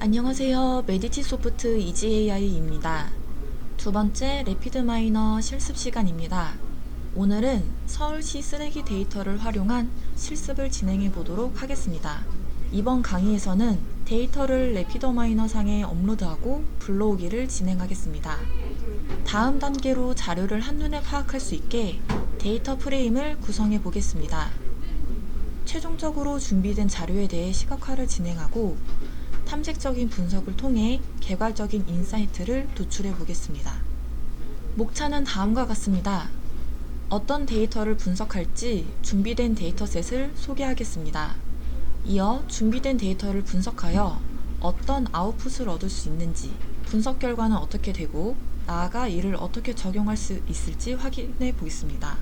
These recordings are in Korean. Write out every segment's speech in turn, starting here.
안녕하세요. 메디치소프트 이지AI입니다. 두 번째 래피드마이너 실습 시간입니다. 오늘은 서울시 쓰레기 데이터를 활용한 실습을 진행해 보도록 하겠습니다. 이번 강의에서는 데이터를 래피드마이너 상에 업로드하고 불러오기를 진행하겠습니다. 다음 단계로 자료를 한눈에 파악할 수 있게 데이터 프레임을 구성해 보겠습니다. 최종적으로 준비된 자료에 대해 시각화를 진행하고 탐색적인 분석을 통해 개괄적인 인사이트를 도출해 보겠습니다. 목차는 다음과 같습니다. 어떤 데이터를 분석할지 준비된 데이터셋을 소개하겠습니다. 이어 준비된 데이터를 분석하여 어떤 아웃풋을 얻을 수 있는지, 분석 결과는 어떻게 되고 나아가 이를 어떻게 적용할 수 있을지 확인해 보겠습니다.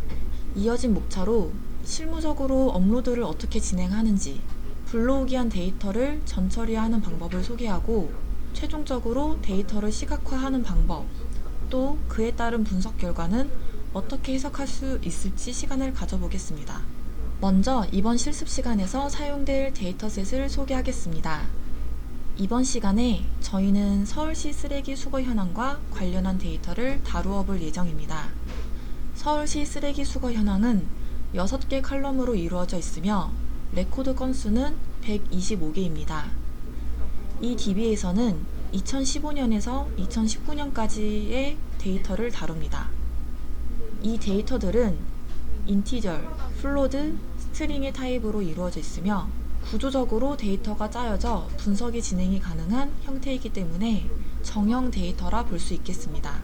이어진 목차로 실무적으로 업로드를 어떻게 진행하는지, 불러오기한 데이터를 전처리하는 방법을 소개하고 최종적으로 데이터를 시각화하는 방법, 또 그에 따른 분석 결과는 어떻게 해석할 수 있을지 시간을 가져보겠습니다. 먼저 이번 실습 시간에서 사용될 데이터셋을 소개하겠습니다. 이번 시간에 저희는 서울시 쓰레기 수거 현황과 관련한 데이터를 다루어 볼 예정입니다. 서울시 쓰레기 수거 현황은 6개 컬럼으로 이루어져 있으며 레코드 건수는 125개입니다. 이 DB에서는 2015년에서 2019년까지의 데이터를 다룹니다. 이 데이터들은 인티저, 플로드, 스트링의 타입으로 이루어져 있으며 구조적으로 데이터가 짜여져 분석이 진행이 가능한 형태이기 때문에 정형 데이터라 볼 수 있겠습니다.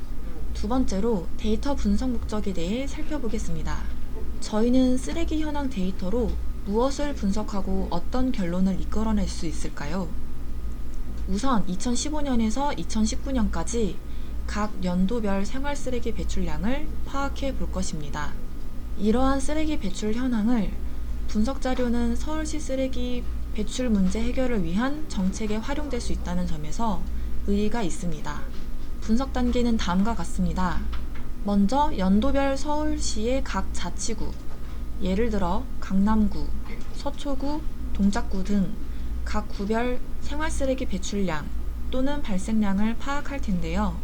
두 번째로 데이터 분석 목적에 대해 살펴보겠습니다. 저희는 쓰레기 현황 데이터로 무엇을 분석하고 어떤 결론을 이끌어낼 수 있을까요? 우선 2015년에서 2019년까지 각 연도별 생활 쓰레기 배출량을 파악해 볼 것입니다. 이러한 쓰레기 배출 현황을 분석 자료는 서울시 쓰레기 배출 문제 해결을 위한 정책에 활용될 수 있다는 점에서 의의가 있습니다. 분석 단계는 다음과 같습니다. 먼저 연도별 서울시의 각 자치구, 예를 들어 강남구, 서초구, 동작구 등 각 구별 생활쓰레기 배출량 또는 발생량을 파악할 텐데요.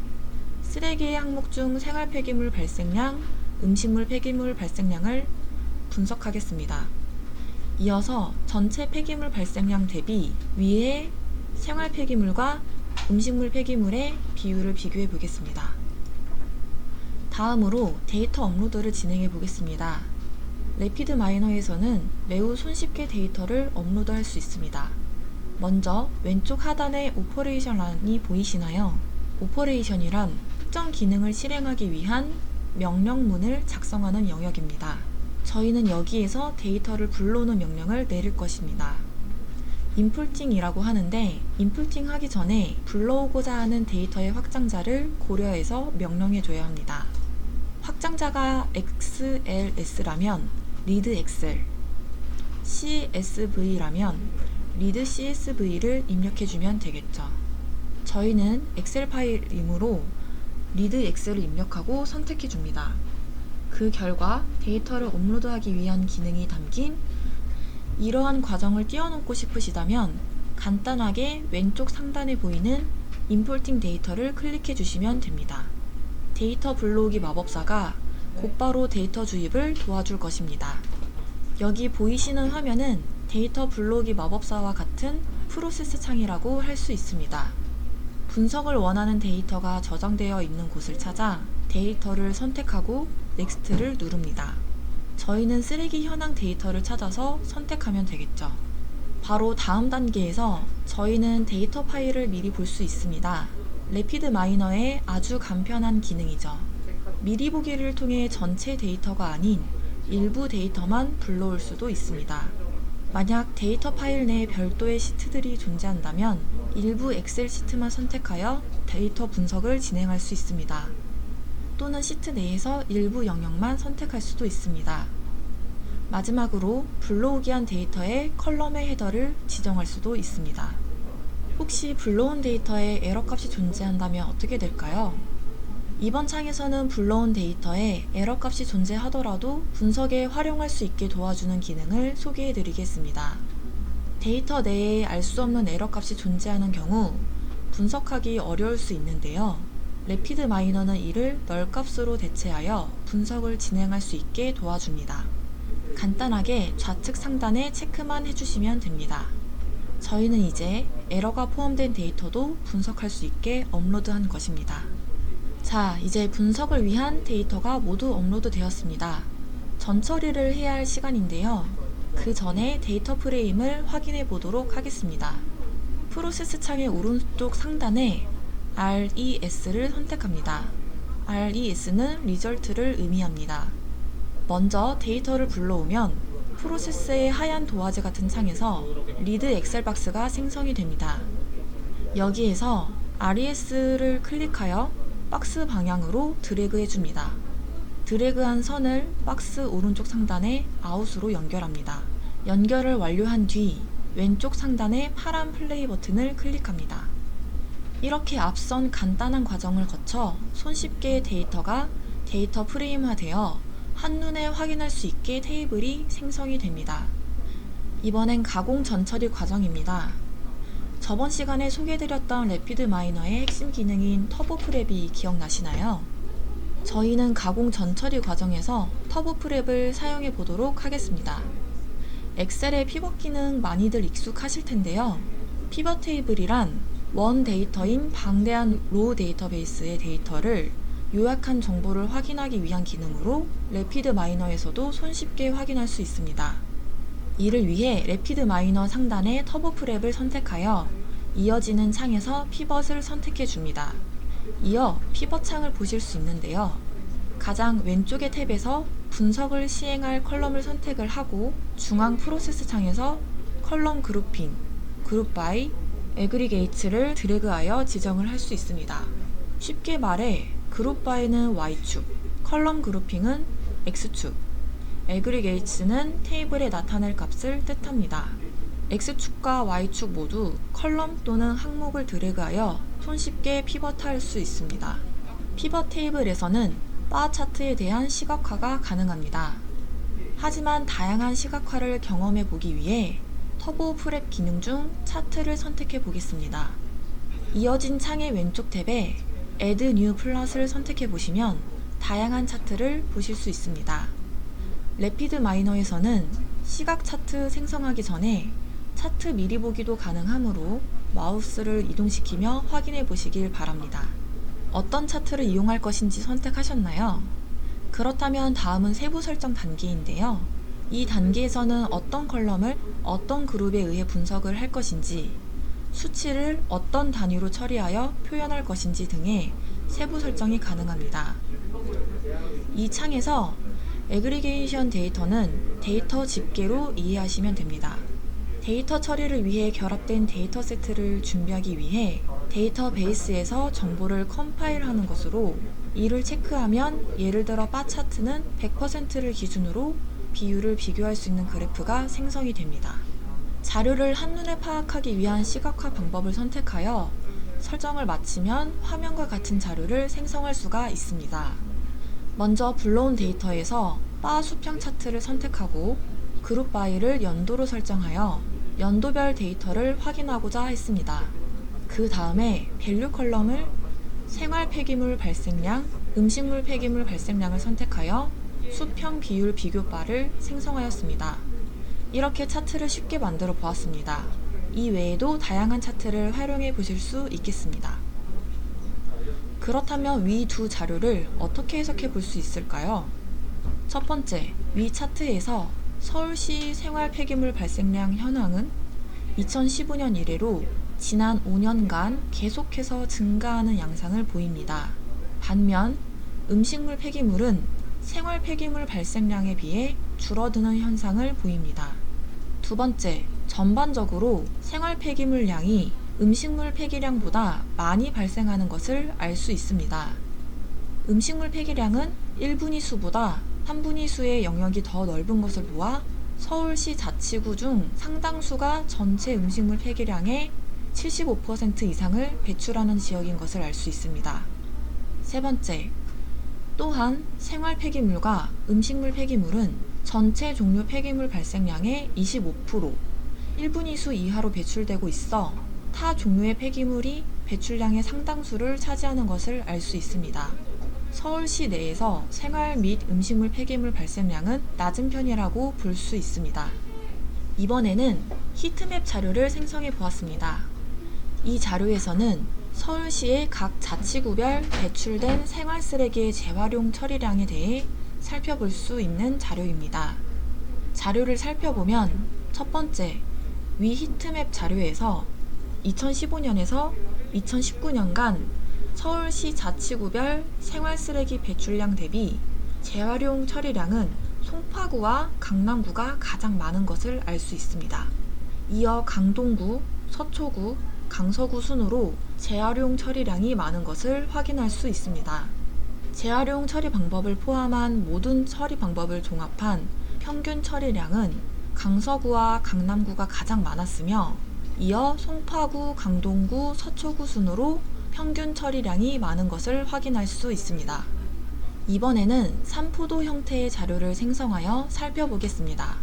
쓰레기 항목 중 생활 폐기물 발생량, 음식물 폐기물 발생량을 분석하겠습니다. 이어서 전체 폐기물 발생량 대비 위의 생활 폐기물과 음식물 폐기물의 비율을 비교해 보겠습니다. 다음으로 데이터 업로드를 진행해 보겠습니다. 래피드마이너에서는 매우 손쉽게 데이터를 업로드할 수 있습니다. 먼저 왼쪽 하단에 오퍼레이션란이 보이시나요? 오퍼레이션이란 특정 기능을 실행하기 위한 명령문을 작성하는 영역입니다. 저희는 여기에서 데이터를 불러오는 명령을 내릴 것입니다. 인풋팅이라고 하는데 인풋팅 하기 전에 불러오고자 하는 데이터의 확장자를 고려해서 명령해줘야 합니다. 확장자가 XLS라면 read Excel, CSV라면 read CSV를 입력해주면 되겠죠. 저희는 엑셀 파일이므로 read Excel을 입력하고 선택해줍니다. 그 결과 데이터를 업로드하기 위한 기능이 담긴 이러한 과정을 띄워놓고 싶으시다면 간단하게 왼쪽 상단에 보이는 인풋팅 데이터를 클릭해 주시면 됩니다. 데이터 불러오기 마법사가 곧바로 데이터 주입을 도와줄 것입니다. 여기 보이시는 화면은 데이터 불러오기 마법사와 같은 프로세스 창이라고 할 수 있습니다. 분석을 원하는 데이터가 저장되어 있는 곳을 찾아 데이터를 선택하고 넥스트를 누릅니다. 저희는 쓰레기 현황 데이터를 찾아서 선택하면 되겠죠. 바로 다음 단계에서 저희는 데이터 파일을 미리 볼 수 있습니다. 래피드마이너의 아주 간편한 기능이죠. 미리 보기를 통해 전체 데이터가 아닌 일부 데이터만 불러올 수도 있습니다. 만약 데이터 파일 내에 별도의 시트들이 존재한다면 일부 엑셀 시트만 선택하여 데이터 분석을 진행할 수 있습니다. 또는 시트 내에서 일부 영역만 선택할 수도 있습니다. 마지막으로 불러오기한 데이터의 컬럼의 헤더를 지정할 수도 있습니다. 혹시 불러온 데이터에 에러 값이 존재한다면 어떻게 될까요? 이번 창에서는 불러온 데이터에 에러 값이 존재하더라도 분석에 활용할 수 있게 도와주는 기능을 소개해 드리겠습니다. 데이터 내에 알 수 없는 에러 값이 존재하는 경우 분석하기 어려울 수 있는데요. 래피드 마이너는 이를 널값으로 대체하여 분석을 진행할 수 있게 도와줍니다. 간단하게 좌측 상단에 체크만 해주시면 됩니다. 저희는 이제 에러가 포함된 데이터도 분석할 수 있게 업로드한 것입니다. 자, 이제 분석을 위한 데이터가 모두 업로드 되었습니다. 전처리를 해야 할 시간인데요. 그 전에 데이터 프레임을 확인해 보도록 하겠습니다. 프로세스 창의 오른쪽 상단에 RES를 선택합니다. RES는 리절트를 의미합니다. 먼저 데이터를 불러오면 프로세스의 하얀 도화지 같은 창에서 리드 엑셀 박스가 생성이 됩니다. 여기에서 RES를 클릭하여 박스 방향으로 드래그 해줍니다. 드래그한 선을 박스 오른쪽 상단에 아웃으로 연결합니다. 연결을 완료한 뒤 왼쪽 상단의 파란 플레이 버튼을 클릭합니다. 이렇게 앞선 간단한 과정을 거쳐 손쉽게 데이터가 데이터 프레임화되어 한눈에 확인할 수 있게 테이블이 생성이 됩니다. 이번엔 가공 전처리 과정입니다. 저번 시간에 소개해드렸던 래피드 마이너의 핵심 기능인 터보 프랩이 기억나시나요? 저희는 가공 전처리 과정에서 터보 프랩을 사용해 보도록 하겠습니다. 엑셀의 피벗 기능 많이들 익숙하실 텐데요. 피벗 테이블이란 원 데이터인 방대한 로우 데이터베이스의 데이터를 요약한 정보를 확인하기 위한 기능으로 래피드 마이너에서도 손쉽게 확인할 수 있습니다. 이를 위해 래피드 마이너 상단의 터보 프랩을 선택하여 이어지는 창에서 피벗을 선택해 줍니다. 이어 피벗 창을 보실 수 있는데요. 가장 왼쪽의 탭에서 분석을 시행할 컬럼을 선택을 하고 중앙 프로세스 창에서 컬럼 그룹핑, 그룹 바이, 애그리게이츠를 드래그하여 지정을 할 수 있습니다. 쉽게 말해 그룹 바이는 Y축, 컬럼 그룹핑은 X축, 애그리게이츠는 테이블에 나타낼 값을 뜻합니다. X축과 Y축 모두 컬럼 또는 항목을 드래그하여 손쉽게 피벗할 수 있습니다. 피벗 테이블에서는 바 차트에 대한 시각화가 가능합니다. 하지만 다양한 시각화를 경험해 보기 위해 터보 프랩 기능 중 차트를 선택해 보겠습니다. 이어진 창의 왼쪽 탭에 Add New Plot을 선택해 보시면 다양한 차트를 보실 수 있습니다. 래피드 마이너에서는 시각 차트 생성하기 전에 차트 미리 보기도 가능하므로 마우스를 이동시키며 확인해 보시길 바랍니다. 어떤 차트를 이용할 것인지 선택하셨나요? 그렇다면 다음은 세부 설정 단계인데요. 이 단계에서는 어떤 컬럼을 어떤 그룹에 의해 분석을 할 것인지, 수치를 어떤 단위로 처리하여 표현할 것인지 등의 세부 설정이 가능합니다. 이 창에서 애그리게이션 데이터는 데이터 집계로 이해하시면 됩니다. 데이터 처리를 위해 결합된 데이터 세트를 준비하기 위해 데이터베이스에서 정보를 컴파일하는 것으로 이를 체크하면 예를 들어 바 차트는 100%를 기준으로 비율을 비교할 수 있는 그래프가 생성이 됩니다. 자료를 한눈에 파악하기 위한 시각화 방법을 선택하여 설정을 마치면 화면과 같은 자료를 생성할 수가 있습니다. 먼저 불러온 데이터에서 바 수평 차트를 선택하고 그룹 바이를 연도로 설정하여 연도별 데이터를 확인하고자 했습니다. 그 다음에 밸류 컬럼을 생활 폐기물 발생량, 음식물 폐기물 발생량을 선택하여 수평 비율 비교 바를 생성하였습니다. 이렇게 차트를 쉽게 만들어 보았습니다. 이 외에도 다양한 차트를 활용해 보실 수 있겠습니다. 그렇다면 위 두 자료를 어떻게 해석해 볼 수 있을까요? 첫 번째, 위 차트에서 서울시 생활 폐기물 발생량 현황은 2015년 이래로 지난 5년간 계속해서 증가하는 양상을 보입니다. 반면 음식물 폐기물은 생활 폐기물 발생량에 비해 줄어드는 현상을 보입니다. 두 번째, 전반적으로 생활 폐기물량이 음식물 폐기량보다 많이 발생하는 것을 알 수 있습니다. 음식물 폐기량은 1분위 수보다 3분위 수의 영역이 더 넓은 것을 보아 서울시 자치구 중 상당수가 전체 음식물 폐기량의 75% 이상을 배출하는 지역인 것을 알 수 있습니다. 세 번째, 또한 생활 폐기물과 음식물 폐기물은 전체 종류 폐기물 발생량의 25%, 1분 2수 이하로 배출되고 있어 타 종류의 폐기물이 배출량의 상당수를 차지하는 것을 알 수 있습니다. 서울시 내에서 생활 및 음식물 폐기물 발생량은 낮은 편이라고 볼 수 있습니다. 이번에는 히트맵 자료를 생성해 보았습니다. 이 자료에서는 서울시의 각 자치구별 배출된 생활쓰레기의 재활용 처리량에 대해 살펴볼 수 있는 자료입니다. 자료를 살펴보면 첫 번째, 위 히트맵 자료에서 2015년에서 2019년간 서울시 자치구별 생활쓰레기 배출량 대비 재활용 처리량은 송파구와 강남구가 가장 많은 것을 알 수 있습니다. 이어 강동구, 서초구, 강서구 순으로 재활용 처리량이 많은 것을 확인할 수 있습니다. 재활용 처리 방법을 포함한 모든 처리 방법을 종합한 평균 처리량은 강서구와 강남구가 가장 많았으며 이어 송파구, 강동구, 서초구 순으로 평균 처리량이 많은 것을 확인할 수 있습니다. 이번에는 산포도 형태의 자료를 생성하여 살펴보겠습니다.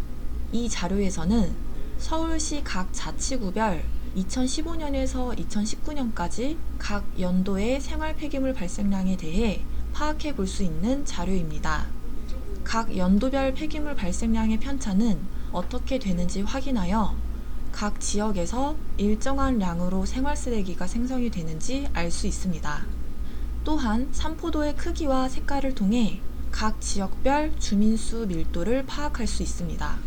이 자료에서는 서울시 각 자치구별 2015년에서 2019년까지 각 연도의 생활 폐기물 발생량에 대해 파악해 볼 수 있는 자료입니다. 각 연도별 폐기물 발생량의 편차는 어떻게 되는지 확인하여 각 지역에서 일정한 양으로 생활쓰레기가 생성이 되는지 알 수 있습니다. 또한 산포도의 크기와 색깔을 통해 각 지역별 주민수 밀도를 파악할 수 있습니다.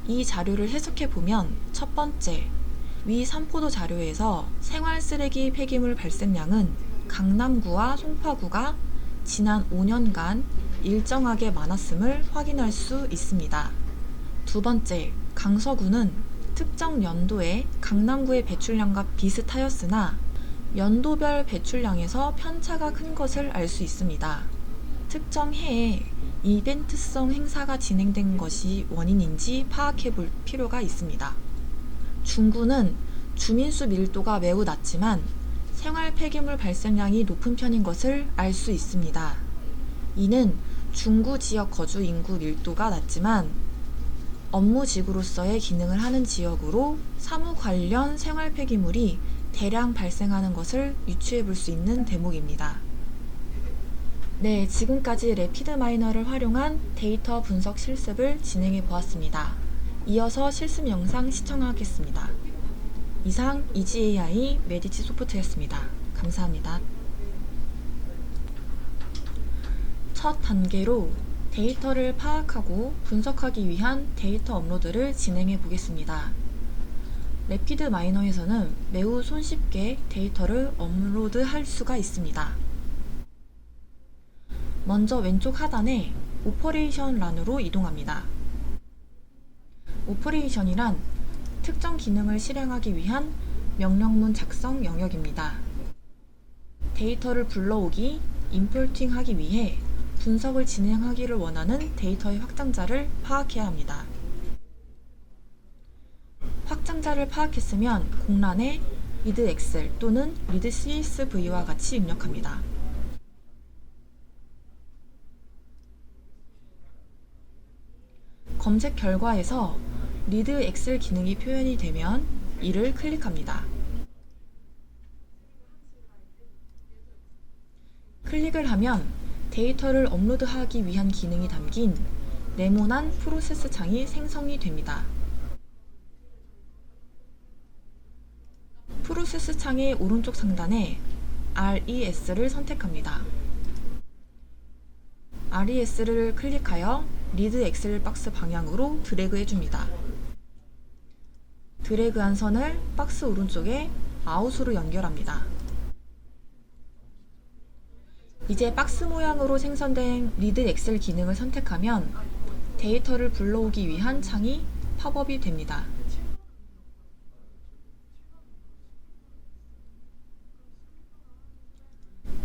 이 자료를 해석해 보면 첫 번째, 위 산포도 자료에서 생활쓰레기 폐기물 발생량은 강남구와 송파구가 지난 5년간 일정하게 많았음을 확인할 수 있습니다. 두 번째, 강서구는 특정 연도에 강남구의 배출량과 비슷하였으나 연도별 배출량에서 편차가 큰 것을 알 수 있습니다. 특정 해에 이벤트성 행사가 진행된 것이 원인인지 파악해 볼 필요가 있습니다. 중구는 주민수 밀도가 매우 낮지만 생활 폐기물 발생량이 높은 편인 것을 알 수 있습니다. 이는 중구 지역 거주 인구 밀도가 낮지만 업무지구로서의 기능을 하는 지역으로 사무 관련 생활 폐기물이 대량 발생하는 것을 유추해 볼 수 있는 대목입니다. 네, 지금까지 래피드마이너를 활용한 데이터 분석 실습을 진행해 보았습니다. 이어서 실습 영상 시청하겠습니다. 이상 EasyAI 메디치 소프트였습니다. 감사합니다. 첫 단계로 데이터를 파악하고 분석하기 위한 데이터 업로드를 진행해 보겠습니다. 래피드마이너에서는 매우 손쉽게 데이터를 업로드할 수가 있습니다. 먼저 왼쪽 하단에 오퍼레이션 란으로 이동합니다. 오퍼레이션이란 특정 기능을 실행하기 위한 명령문 작성 영역입니다. 데이터를 불러오기, 임포팅 하기 위해 분석을 진행하기를 원하는 데이터의 확장자를 파악해야 합니다. 확장자를 파악했으면 공란에 read Excel 또는 read CSV와 같이 입력합니다. 검색 결과에서 read Excel 기능이 표현이 되면 이를 클릭합니다. 클릭을 하면 데이터를 업로드하기 위한 기능이 담긴 네모난 프로세스 창이 생성이 됩니다. 프로세스 창의 오른쪽 상단에 RES를 선택합니다. RES를 클릭하여 리드 엑셀 박스 방향으로 드래그 해줍니다. 드래그한 선을 박스 오른쪽에 마우스로 연결합니다. 이제 박스 모양으로 생성된 리드 엑셀 기능을 선택하면 데이터를 불러오기 위한 창이 팝업이 됩니다.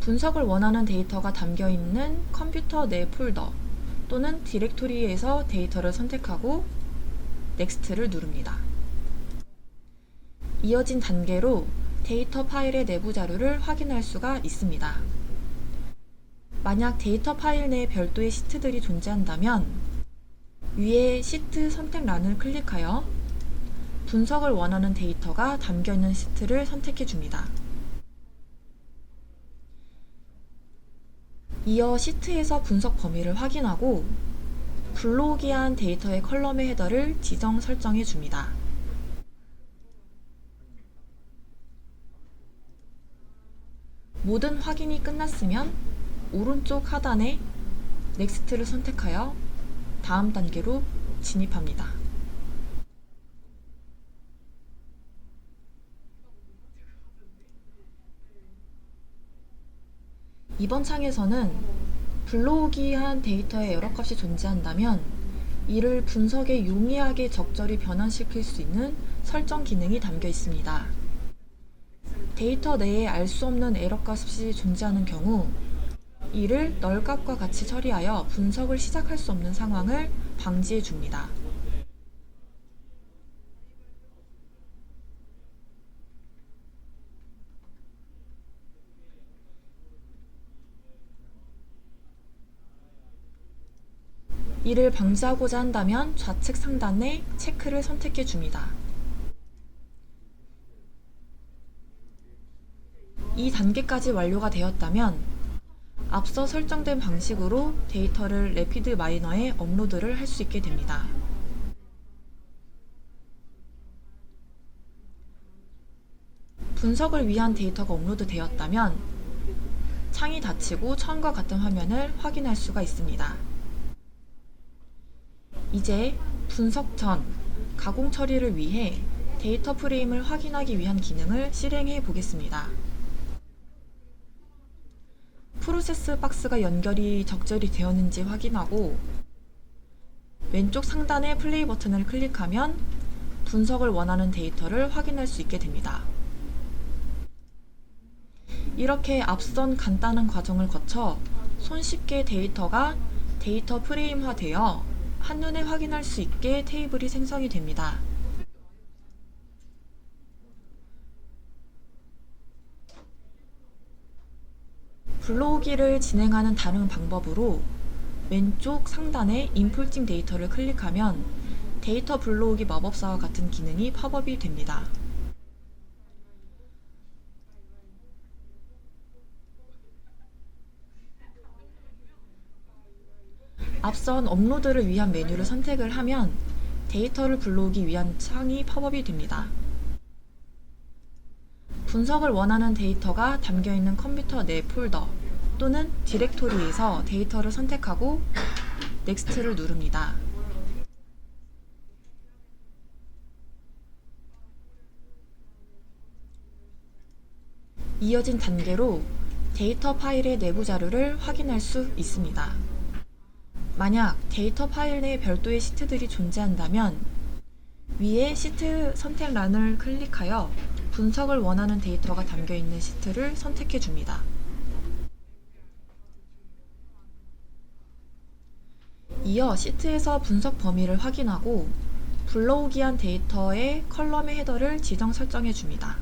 분석을 원하는 데이터가 담겨있는 컴퓨터 내 폴더 또는 디렉토리에서 데이터를 선택하고 넥스트를 누릅니다. 이어진 단계로 데이터 파일의 내부 자료를 확인할 수가 있습니다. 만약 데이터 파일 내에 별도의 시트들이 존재한다면 위에 시트 선택란을 클릭하여 분석을 원하는 데이터가 담겨있는 시트를 선택해 줍니다. 이어 시트에서 분석 범위를 확인하고 불러오기한 데이터의 컬럼의 헤더를 지정 설정해 줍니다. 모든 확인이 끝났으면 오른쪽 하단에 넥스트를 선택하여 다음 단계로 진입합니다. 이번 창에서는 불러오기한 데이터의 에러값이 존재한다면 이를 분석에 용이하게 적절히 변환시킬 수 있는 설정 기능이 담겨 있습니다. 데이터 내에 알 수 없는 에러값이 존재하는 경우 이를 널값과 같이 처리하여 분석을 시작할 수 없는 상황을 방지해 줍니다. 이를 방지하고자 한다면 좌측 상단에 체크를 선택해 줍니다. 이 단계까지 완료가 되었다면 앞서 설정된 방식으로 데이터를 래피드 마이너에 업로드를 할 수 있게 됩니다. 분석을 위한 데이터가 업로드 되었다면 창이 닫히고 처음과 같은 화면을 확인할 수가 있습니다. 이제 분석 전 가공 처리를 위해 데이터 프레임을 확인하기 위한 기능을 실행해 보겠습니다. 프로세스 박스가 연결이 적절히 되었는지 확인하고 왼쪽 상단의 플레이 버튼을 클릭하면 분석을 원하는 데이터를 확인할 수 있게 됩니다. 이렇게 앞선 간단한 과정을 거쳐 손쉽게 데이터가 데이터 프레임화되어 한눈에 확인할 수 있게 테이블이 생성이 됩니다. 불러오기를 진행하는 다른 방법으로 왼쪽 상단에 인풋팅 데이터를 클릭하면 데이터 불러오기 마법사와 같은 기능이 팝업이 됩니다. 앞선 업로드를 위한 메뉴를 선택을 하면 데이터를 불러오기 위한 창이 팝업이 됩니다. 분석을 원하는 데이터가 담겨있는 컴퓨터 내 폴더 또는 디렉토리에서 데이터를 선택하고 넥스트를 누릅니다. 이어진 단계로 데이터 파일의 내부 자료를 확인할 수 있습니다. 만약 데이터 파일 내에 별도의 시트들이 존재한다면 위에 시트 선택란을 클릭하여 분석을 원하는 데이터가 담겨있는 시트를 선택해 줍니다. 이어 시트에서 분석 범위를 확인하고 불러오기한 데이터의 컬럼의 헤더를 지정 설정해 줍니다.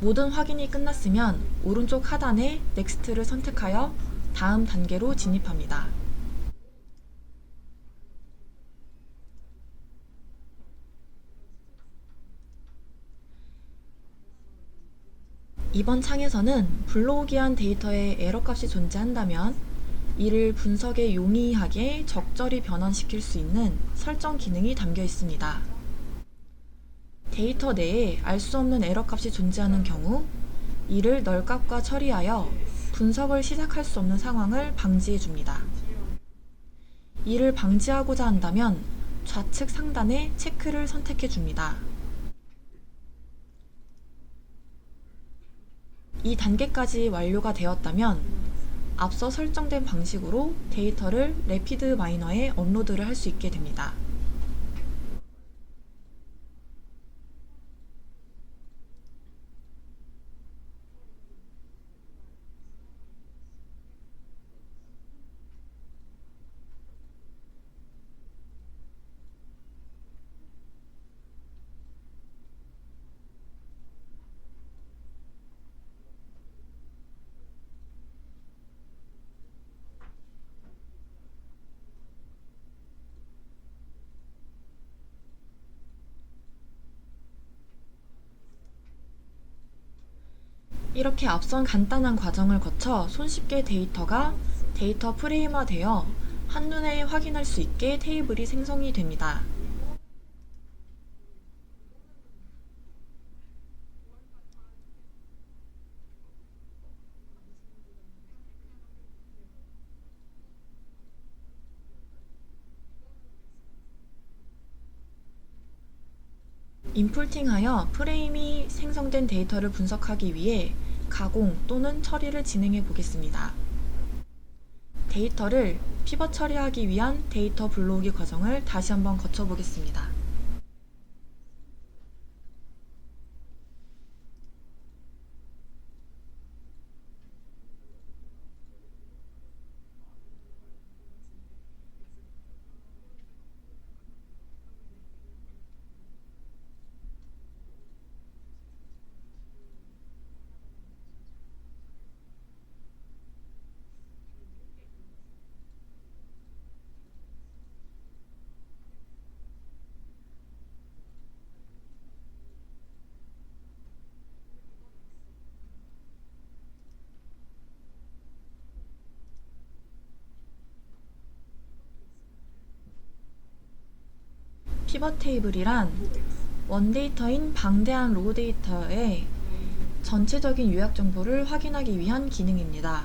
모든 확인이 끝났으면 오른쪽 하단에 넥스트를 선택하여 다음 단계로 진입합니다. 이번 창에서는 불러오기한 데이터에 에러값이 존재한다면 이를 분석에 용이하게 적절히 변환시킬 수 있는 설정 기능이 담겨 있습니다. 데이터 내에 알 수 없는 에러값이 존재하는 경우 이를 널값과 처리하여 분석을 시작할 수 없는 상황을 방지해 줍니다. 이를 방지하고자 한다면 좌측 상단에 체크를 선택해 줍니다. 이 단계까지 완료가 되었다면 앞서 설정된 방식으로 데이터를 래피드 마이너에 업로드를 할 수 있게 됩니다. 이렇게 앞선 간단한 과정을 거쳐 손쉽게 데이터 프레임화되어 한눈에 확인할 수 있게 테이블이 생성이 됩니다. 인풀팅하여 프레임이 생성된 데이터를 분석하기 위해 가공 또는 처리를 진행해 보겠습니다. 데이터를 피벗 처리하기 위한 데이터 불러오기 과정을 다시 한번 거쳐 보겠습니다. 피벗 테이블이란 원데이터인 방대한 로우 데이터의 전체적인 요약 정보를 확인하기 위한 기능입니다.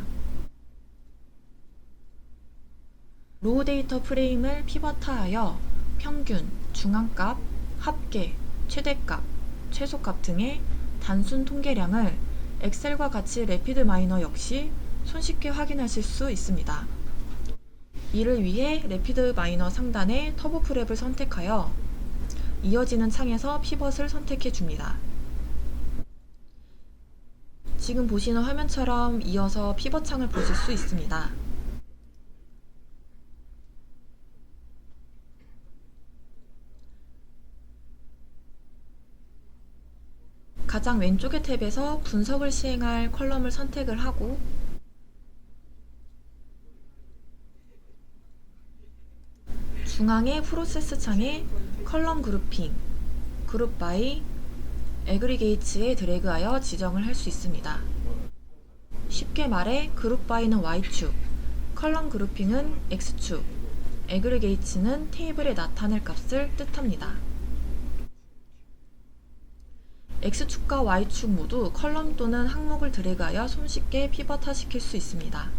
로우 데이터 프레임을 피벗하여 평균, 중앙값, 합계, 최대값, 최소값 등의 단순 통계량을 엑셀과 같이 래피드 마이너 역시 손쉽게 확인하실 수 있습니다. 이를 위해 래피드 마이너 상단의 터보 프랩을 선택하여 이어지는 창에서 피벗을 선택해 줍니다. 지금 보시는 화면처럼 이어서 피벗 창을 보실 수 있습니다. 가장 왼쪽의 탭에서 분석을 시행할 컬럼을 선택을 하고 중앙의 프로세스 창에 컬럼 그룹핑, 그룹 바이, 애그리게이츠에 드래그하여 지정을 할 수 있습니다. 쉽게 말해 그룹 바이는 Y축, 컬럼 그룹핑은 X축, 애그리게이츠는 테이블에 나타낼 값을 뜻합니다. X축과 Y축 모두 컬럼 또는 항목을 드래그하여 손쉽게 피벗화 시킬 수 있습니다.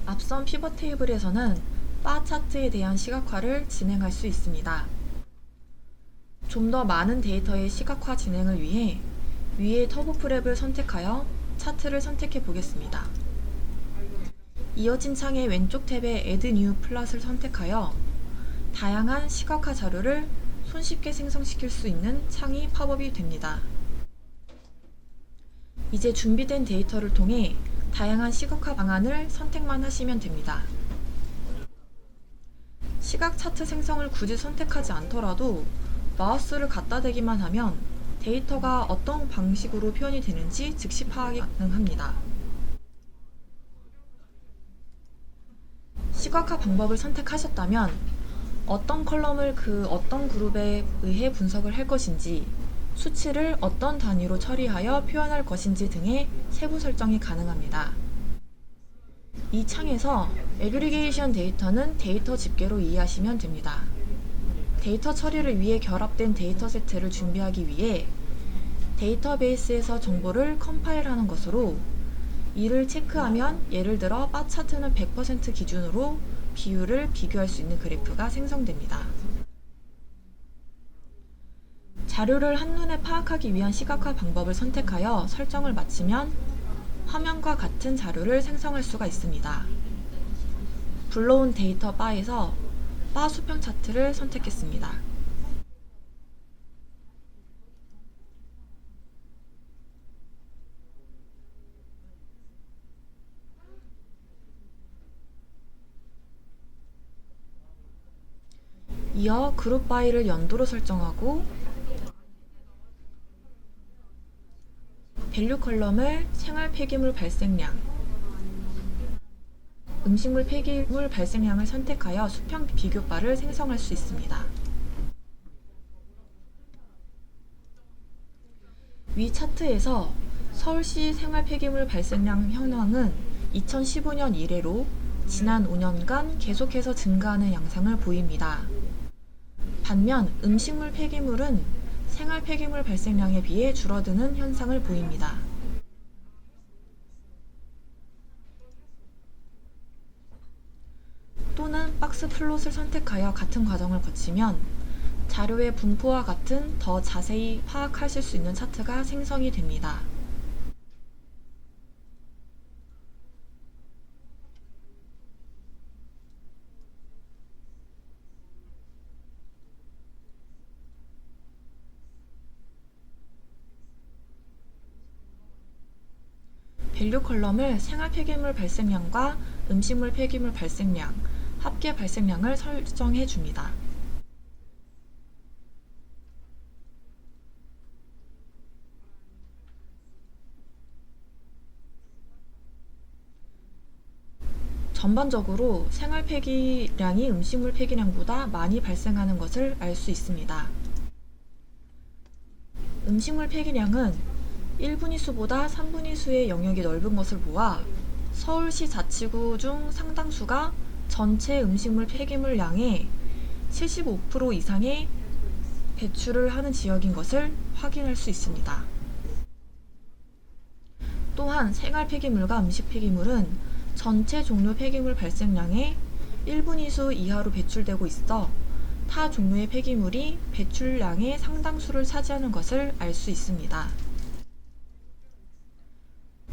앞선 피벗 테이블에서는 바 차트에 대한 시각화를 진행할 수 있습니다. 좀 더 많은 데이터의 시각화 진행을 위해 위에 터보 프랩을 선택하여 차트를 선택해 보겠습니다. 이어진 창의 왼쪽 탭에 Add New Plot을 선택하여 다양한 시각화 자료를 손쉽게 생성시킬 수 있는 창이 팝업이 됩니다. 이제 준비된 데이터를 통해 다양한 시각화 방안을 선택만 하시면 됩니다. 시각 차트 생성을 굳이 선택하지 않더라도 마우스를 갖다 대기만 하면 데이터가 어떤 방식으로 표현이 되는지 즉시 파악이 가능합니다. 시각화 방법을 선택하셨다면 어떤 컬럼을 그 어떤 그룹에 의해 분석을 할 것인지, 수치를 어떤 단위로 처리하여 표현할 것인지 등의 세부 설정이 가능합니다. 이 창에서 애그리게이션 데이터는 데이터 집계로 이해하시면 됩니다. 데이터 처리를 위해 결합된 데이터 세트를 준비하기 위해 데이터베이스에서 정보를 컴파일하는 것으로 이를 체크하면 예를 들어 바 차트는 100% 기준으로 비율을 비교할 수 있는 그래프가 생성됩니다. 자료를 한눈에 파악하기 위한 시각화 방법을 선택하여 설정을 마치면 화면과 같은 자료를 생성할 수가 있습니다. 불러온 데이터 바에서 바 수평 차트를 선택했습니다. 이어 그룹 바이를 연도로 설정하고 밸류 컬럼을 생활 폐기물 발생량, 음식물 폐기물 발생량을 선택하여 수평 비교바를 생성할 수 있습니다. 위 차트에서 서울시 생활 폐기물 발생량 현황은 2015년 이래로 지난 5년간 계속해서 증가하는 양상을 보입니다. 반면 음식물 폐기물은 생활 폐기물 발생량에 비해 줄어드는 현상을 보입니다. 또는 박스 플롯을 선택하여 같은 과정을 거치면 자료의 분포와 같은 더 자세히 파악하실 수 있는 차트가 생성이 됩니다. 밸류 컬럼을 생활 폐기물 발생량과 음식물 폐기물 발생량, 합계 발생량을 설정해 줍니다. 전반적으로 생활 폐기량이 음식물 폐기량보다 많이 발생하는 것을 알 수 있습니다. 음식물 폐기량은 1분위수보다 3분위수의 영역이 넓은 것을 보아 서울시 자치구 중 상당수가 전체 음식물 폐기물량의 75% 이상의 배출을 하는 지역인 것을 확인할 수 있습니다. 또한 생활 폐기물과 음식 폐기물은 전체 종류 폐기물 발생량의 1분위수 이하로 배출되고 있어 타 종류의 폐기물이 배출량의 상당수를 차지하는 것을 알 수 있습니다.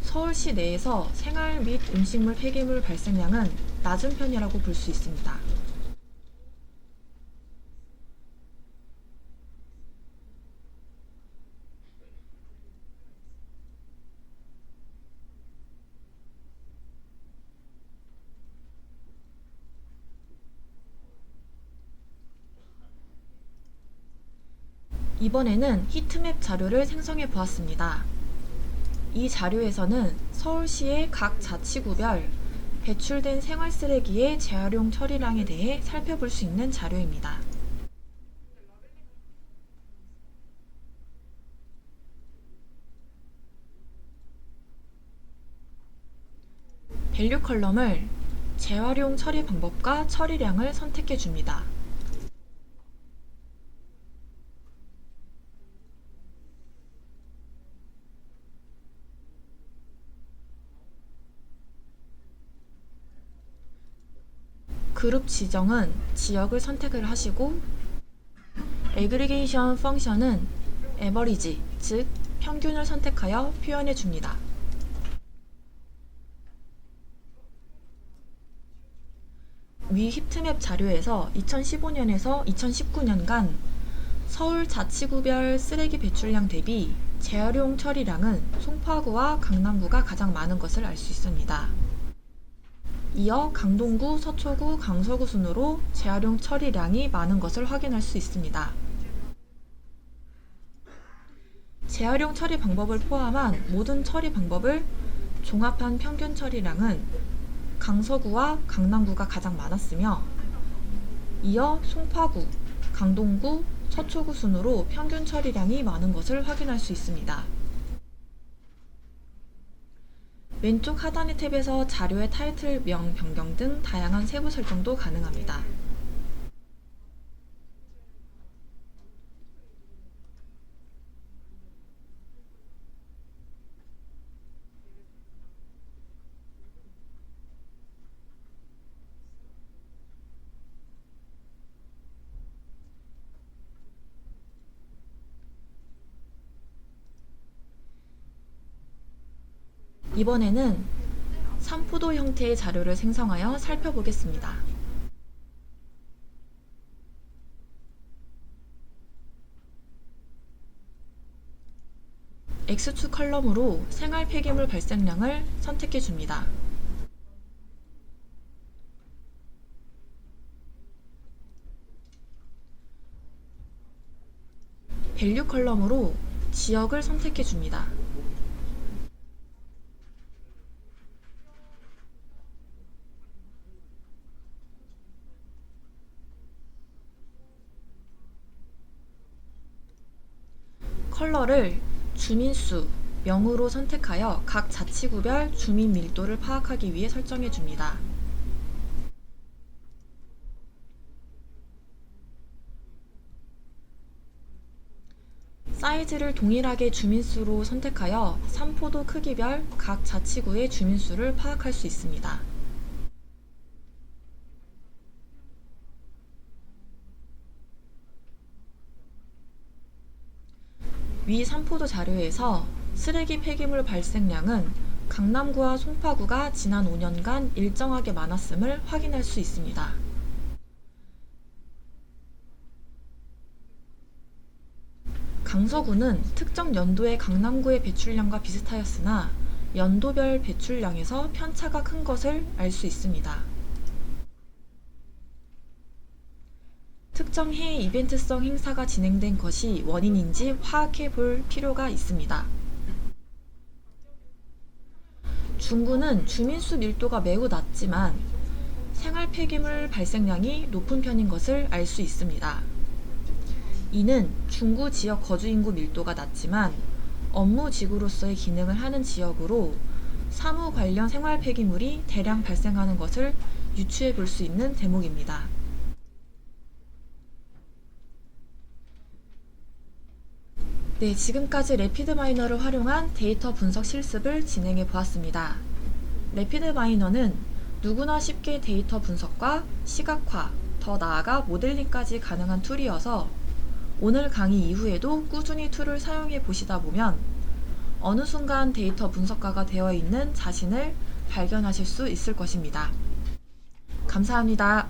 서울시 내에서 생활 및 음식물 폐기물 발생량은 낮은 편이라고 볼 수 있습니다. 이번에는 히트맵 자료를 생성해 보았습니다. 이 자료에서는 서울시의 각 자치구별 배출된 생활 쓰레기의 재활용 처리량에 대해 살펴볼 수 있는 자료입니다. 밸류 컬럼을 재활용 처리 방법과 처리량을 선택해 줍니다. 그룹 지정은 지역을 선택을 하시고 애그리게이션 펑션은 에버리지, 즉 평균을 선택하여 표현해 줍니다. 위 히트맵 자료에서 2015년에서 2019년간 서울 자치구별 쓰레기 배출량 대비 재활용 처리량은 송파구와 강남구가 가장 많은 것을 알 수 있습니다. 이어 강동구, 서초구, 강서구 순으로 재활용 처리량이 많은 것을 확인할 수 있습니다. 재활용 처리 방법을 포함한 모든 처리 방법을 종합한 평균 처리량은 강서구와 강남구가 가장 많았으며 이어 송파구, 강동구, 서초구 순으로 평균 처리량이 많은 것을 확인할 수 있습니다. 왼쪽 하단의 탭에서 자료의 타이틀명 변경 등 다양한 세부 설정도 가능합니다. 이번에는 삼포도 형태의 자료를 생성하여 살펴보겠습니다. X축 컬럼으로 생활 폐기물 발생량을 선택해 줍니다. 밸류 컬럼으로 지역을 선택해 줍니다. 컬러를 주민수, 명으로 선택하여 각 자치구별 주민 밀도를 파악하기 위해 설정해 줍니다. 사이즈를 동일하게 주민수로 선택하여 삼포도 크기별 각 자치구의 주민수를 파악할 수 있습니다. 위 삼포도 자료에서 쓰레기 폐기물 발생량은 강남구와 송파구가 지난 5년간 일정하게 많았음을 확인할 수 있습니다. 강서구는 특정 연도의 강남구의 배출량과 비슷하였으나 연도별 배출량에서 편차가 큰 것을 알 수 있습니다. 특정 해에 이벤트성 행사가 진행된 것이 원인인지 파악해 볼 필요가 있습니다. 중구는 주민수 밀도가 매우 낮지만 생활 폐기물 발생량이 높은 편인 것을 알 수 있습니다. 이는 중구 지역 거주 인구 밀도가 낮지만 업무 지구로서의 기능을 하는 지역으로 사무 관련 생활 폐기물이 대량 발생하는 것을 유추해 볼 수 있는 대목입니다. 네, 지금까지 래피드마이너를 활용한 데이터 분석 실습을 진행해 보았습니다. 래피드마이너는 누구나 쉽게 데이터 분석과 시각화, 더 나아가 모델링까지 가능한 툴이어서 오늘 강의 이후에도 꾸준히 툴을 사용해 보시다 보면 어느 순간 데이터 분석가가 되어 있는 자신을 발견하실 수 있을 것입니다. 감사합니다.